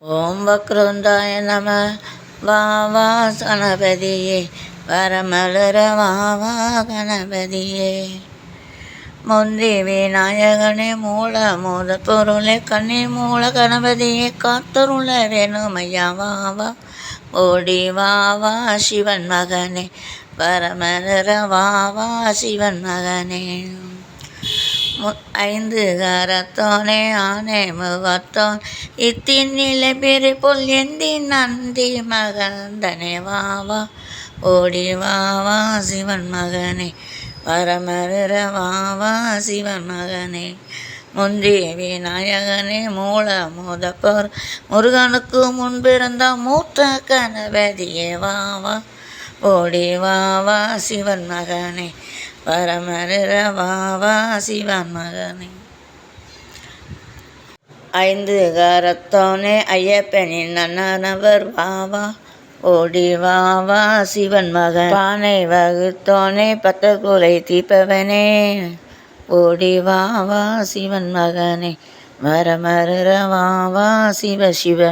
ஓம் வக்ருந்தாய நம. வா வா கணபதியே வரமலர வா வா கணபதியே. முந்தி விநாயகனே மூல மூல பொருளே கண்ணி மூல கணபதியே காத்தருள வேணுமையா வா வா. ஓடி வா வா சிவன் மகனே வரமலர வா வா சிவன் மகனே. ஐந்து கரத்தோனே ஆனே முகத்தோன் இத்தின்னிலை பெரு பொல் எந்தி நந்தி மகந்தனே வா வா. ஓடி வா வா சிவன் மகனே வரமருற வா வா சிவன் மகனே. முந்தி விநாயகனே மூல மூதப்போர் முருகனுக்கு முன்பிருந்த மூத்த கணபதியே வா வா. ஓடி வா வா சிவன் மகனே வரமருற வா வா சிவன் மகனே. ஐந்து கரத்தோனே ஐயப்பனின் நன்னவர் வா வா. ஓடி வா வா சிவன் மகன் பானை வகுத்தோனே பத்தகுலை தீர்ப்பவனே. ஓடி வா வா சிவன் மகனே வரமருற வா வா சிவ சிவ.